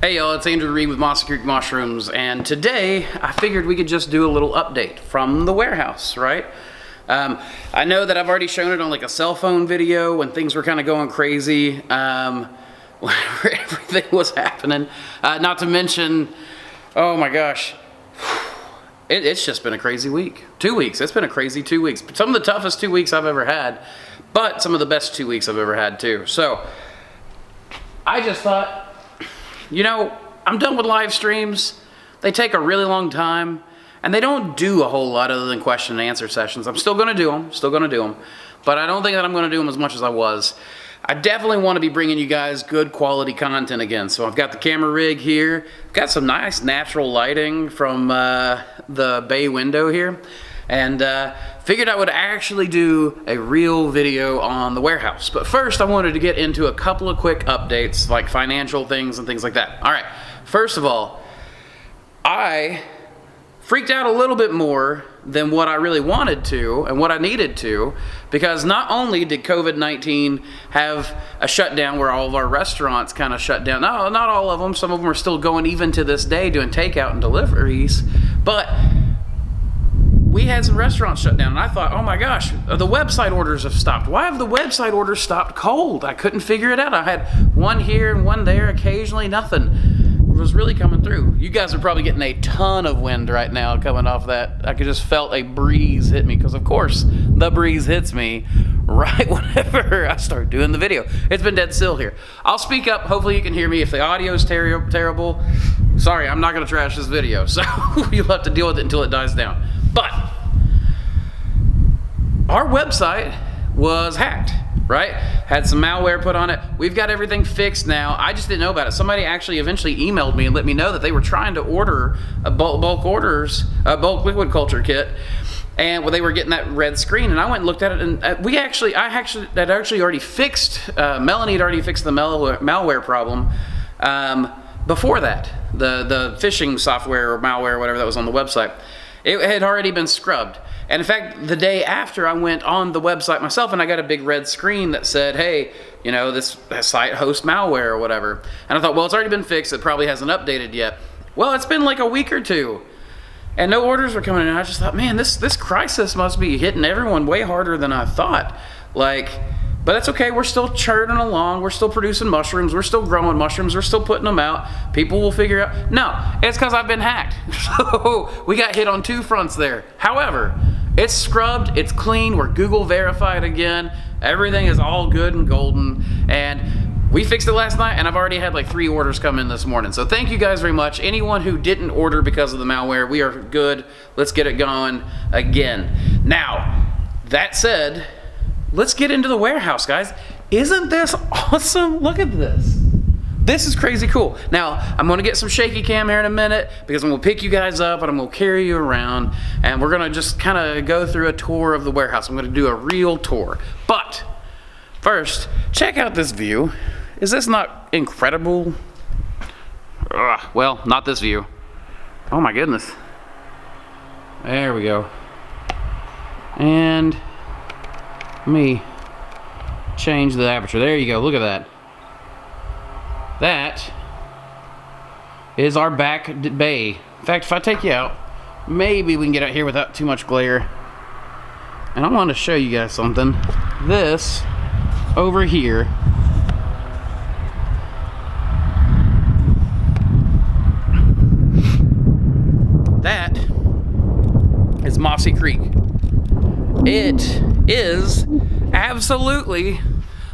Hey y'all, it's Andrew Reed with Mossy Creek Mushrooms, and today I figured we could just do a little update from the warehouse, right? I know that I've already shown it on like a cell phone video when things were kind of going crazy, whenever everything was happening. Not to mention, oh my gosh, it's just been a crazy week. 2 weeks, it's been a crazy 2 weeks. Some of the toughest 2 weeks I've ever had, but some of the best 2 weeks I've ever had too. So, I just thought, you know, I'm done with live streams. They take a really long time, and they don't do a whole lot other than question and answer sessions. I'm still gonna do them, but I don't think that I'm gonna do them as much as I was. I definitely want to be bringing you guys good quality content again. So I've got the camera rig here. I've got some nice natural lighting from the bay window here, and figured I would actually do a real video on the warehouse. But first I wanted to get into a couple of quick updates, like financial things and things like that. All right, first of all, I freaked out a little bit more than what I really wanted to and what I needed to, because not only did COVID-19 have a shutdown where all of our restaurants kind of shut down. No, not all of them. Some of them are still going even to this day doing takeout and deliveries, but we had some restaurants shut down, and I thought, oh my gosh, the website orders have stopped. Why have the website orders stopped cold? I couldn't figure it out. I had one here and one there, occasionally nothing was really coming through. You guys are probably getting a ton of wind right now coming off that. I could just felt a breeze hit me, because of course the breeze hits me right whenever I start doing the video. It's been dead still here. I'll speak up, hopefully you can hear me. If the audio is terrible, sorry, I'm not gonna trash this video, so you'll have to deal with it until it dies down. But our website was hacked, right? Had some malware put on it. We've got everything fixed now. I just didn't know about it. Somebody actually eventually emailed me and let me know that they were trying to order a bulk liquid culture kit, and they were getting that red screen. And I went and looked at it, and I actually already fixed. Melanie had already fixed the malware problem before that. The phishing software or malware or whatever that was on the website. It had already been scrubbed. And in fact, the day after, I went on the website myself and I got a big red screen that said, hey, you know, this site hosts malware or whatever. And I thought, well, it's already been fixed. It probably hasn't updated yet. Well, it's been like a week or two and no orders were coming in. And I just thought, man, this crisis must be hitting everyone way harder than I thought. But that's okay, we're still churning along, we're still producing mushrooms, we're still growing mushrooms, we're still putting them out. People will figure out. No, it's because I've been hacked. So we got hit on two fronts there. However, it's scrubbed, it's clean, we're Google verified again, everything is all good and golden, and we fixed it last night, and I've already had like 3 orders come in this morning. So thank you guys very much. Anyone who didn't order because of the malware, we are good. Let's get it going again. Now, that said, let's get into the warehouse, guys. Isn't this awesome? Look at this. This is crazy cool. Now, I'm gonna get some shaky cam here in a minute because I'm gonna pick you guys up and I'm gonna carry you around, and we're gonna just kind of go through a tour of the warehouse. I'm gonna do a real tour. But first, check out this view. Is this not incredible? Well, not this view. Oh my goodness. There we go. And let me change the aperture. There you go, look at that. That is our back bay. In fact, if I take you out, maybe we can get out here without too much glare. And I want to show you guys something. This over here that is Mossy Creek. It is absolutely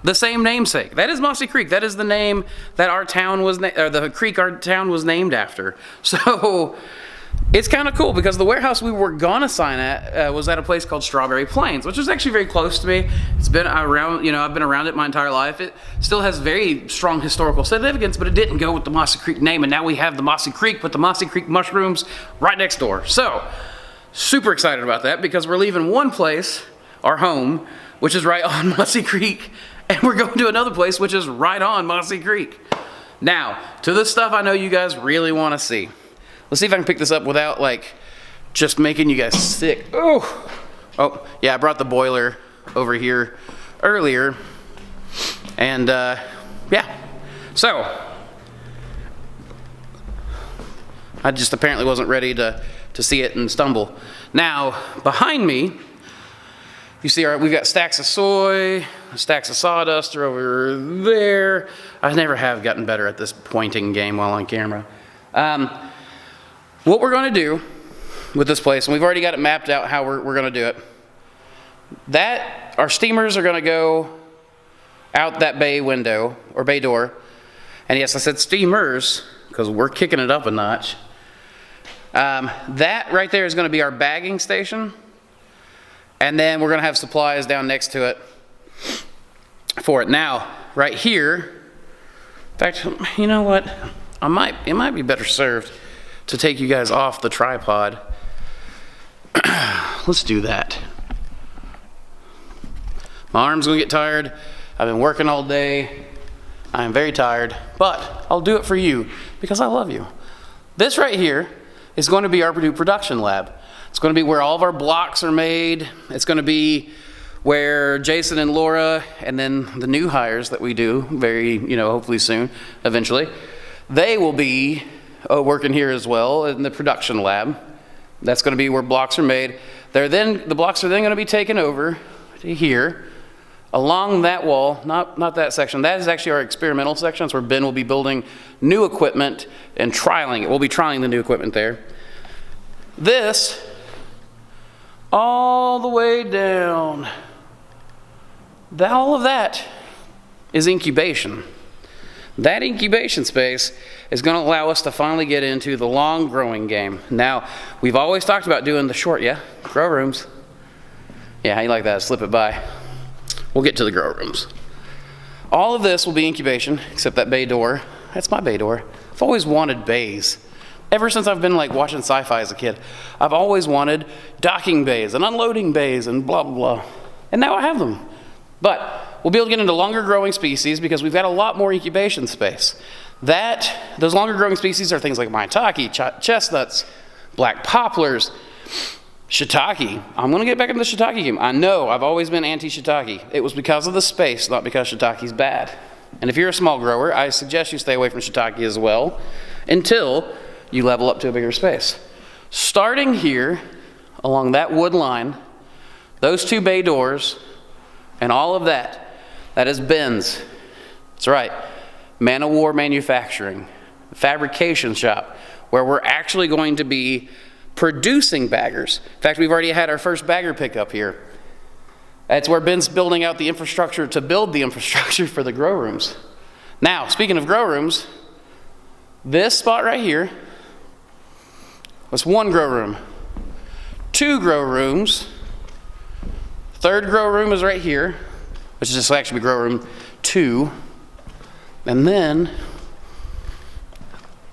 the same namesake. That is Mossy Creek. That is the name that our town was, or the creek our town was named after. So it's kind of cool because the warehouse we were gonna sign at was at a place called Strawberry Plains, which is actually very close to me. It's been around, you know, I've been around it my entire life. It still has very strong historical significance, but it didn't go with the Mossy Creek name, and now we have the Mossy Creek with the Mossy Creek mushrooms right next door. So super excited about that because we're leaving one place, our home, which is right on Mossy Creek, and we're going to another place which is right on Mossy Creek. Now, to the stuff I know you guys really want to see. Let's see if I can pick this up without like just making you guys sick. Oh, yeah, I brought the boiler over here earlier, and yeah. So I just apparently wasn't ready to see it and stumble. Now, behind me, you see we've got stacks of soy, stacks of sawdust are over there. I never have gotten better at this pointing game while on camera. What we're gonna do with this place, and we've already got it mapped out how we're gonna do it. Our steamers are gonna go out that bay window, or bay door. And yes, I said steamers, because we're kicking it up a notch. That right there is gonna be our bagging station. And then we're gonna have supplies down next to it for it. Now, right here, in fact, you know what? It might be better served to take you guys off the tripod. Let's do that. My arm's gonna get tired. I've been working all day. I am very tired, but I'll do it for you because I love you. This right here is going to be our new production lab. It's going to be where all of our blocks are made. It's going to be where Jason and Laura, and then the new hires that we do hopefully soon, eventually, they will be working here as well in the production lab. That's going to be where blocks are made. The blocks are then going to be taken over to here, along that wall, not that section. That is actually our experimental section. That's where Ben will be building new equipment and trialing it. We'll be trialing the new equipment there. This, all the way down, all of that is incubation. That incubation space is going to allow us to finally get into the long growing game. Now, we've always talked about doing the short, grow rooms. Yeah, how you like that? Slip it by. We'll get to the grow rooms. All of this will be incubation, except that bay door. That's my bay door. I've always wanted bays. Ever since I've been watching sci-fi as a kid, I've always wanted docking bays and unloading bays and blah, blah, blah. And now I have them. But we'll be able to get into longer growing species because we've got a lot more incubation space. Those longer growing species are things like maitake, chestnuts, black poplars, shiitake. I'm going to get back into the shiitake game. I know I've always been anti-shiitake. It was because of the space, not because shiitake's bad. And if you're a small grower, I suggest you stay away from shiitake as well until you level up to a bigger space. Starting here, along that wood line, those two bay doors, and all of that is Ben's. That's right, Man of War Manufacturing, fabrication shop, where we're actually going to be producing baggers. In fact, we've already had our first bagger pickup here. That's where Ben's building out the infrastructure to build the infrastructure for the grow rooms. Now, speaking of grow rooms, this spot right here was one grow room, two grow rooms. Third grow room is right here, which is just actually grow room 2. And then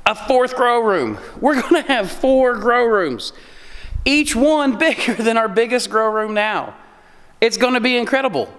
a fourth grow room. We're going to have 4 grow rooms, each one bigger than our biggest grow room now. It's going to be incredible.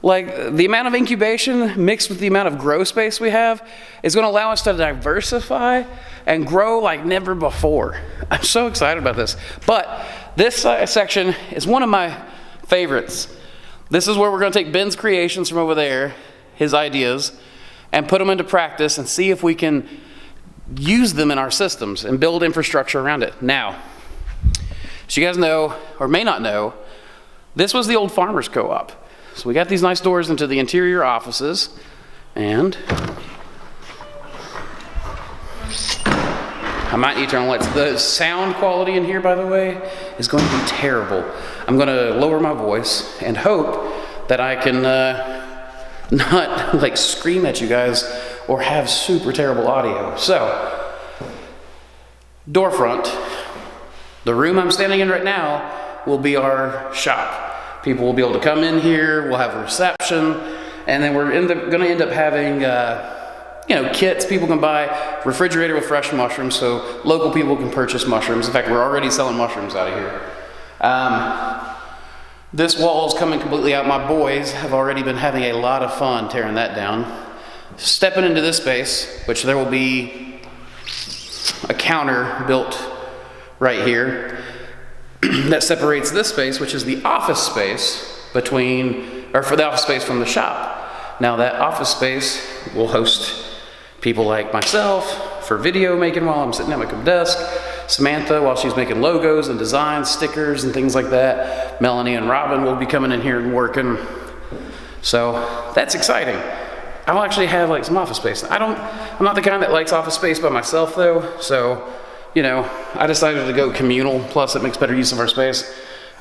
The amount of incubation mixed with the amount of grow space we have is going to allow us to diversify and grow like never before. I'm so excited about this. But this section is one of my favorites. This is where we're going to take Ben's creations from over there, his ideas, and put them into practice and see if we can use them in our systems and build infrastructure around it. Now, as you guys know, or may not know, this was the old farmers co-op. So we got these nice doors into the interior offices, and I might need to turn on lights. The sound quality in here, by the way, is going to be terrible. I'm going to lower my voice and hope that I can not scream at you guys or have super terrible audio. So, door front. The room I'm standing in right now will be our shop. People will be able to come in here, we'll have a reception, and then we're going to end up having kits people can buy, refrigerator with fresh mushrooms, so local people can purchase mushrooms. In fact, we're already selling mushrooms out of here. This wall is coming completely out. My boys have already been having a lot of fun tearing that down. Stepping into this space, which there will be a counter built right here that separates this space, which is the office space for the office space from the shop. Now that office space will host people like myself, for video making while I'm sitting at my desk. Samantha while she's making logos and designs, stickers and things like that. Melanie and Robin will be coming in here and working. So that's exciting. I'll actually have like some office space. I'm not the kind that likes office space by myself though. So, you know, I decided to go communal. Plus it makes better use of our space.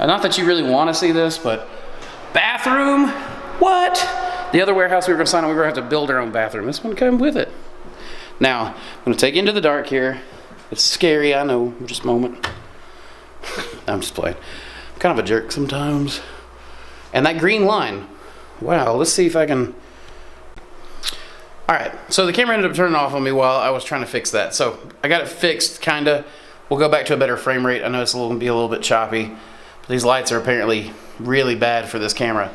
Not that you really want to see this, but bathroom, what? The other warehouse we were gonna sign on, we were gonna have to build our own bathroom. This one came with it. Now, I'm gonna take you into the dark here. It's scary, I know, just a moment. I'm just playing. I'm kind of a jerk sometimes. And that green line, wow, let's see if I can. All right, so the camera ended up turning off on me while I was trying to fix that. So I got it fixed, kinda. We'll go back to a better frame rate. I know it's gonna be a little bit choppy, but these lights are apparently really bad for this camera.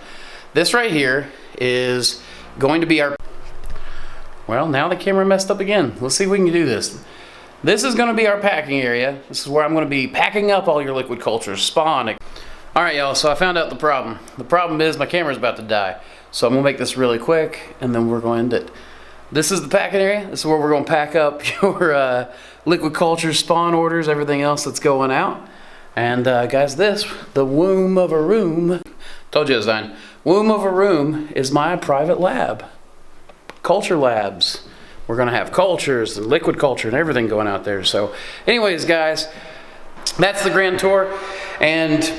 This right here is going to be our, well, now the camera messed up again. Let's see if we can do this. This is gonna be our packing area. This is where I'm gonna be packing up all your liquid cultures, spawn. All right, y'all, so I found out the problem. The problem is my camera's about to die. So I'm gonna make this really quick and then we're going to, this is the packing area. This is where we're gonna pack up your liquid cultures, spawn orders, everything else that's going out. And guys, this, the womb of a room, told you it was fine. Womb of a room is my private lab, culture labs. We're gonna have cultures and liquid culture and everything going out there. So anyways, guys, that's the grand tour. And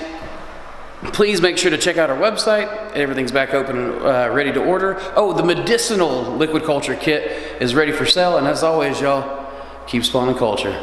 please make sure to check out our website. Everything's back open and ready to order. Oh, the medicinal liquid culture kit is ready for sale. And as always, y'all, keep spawning culture.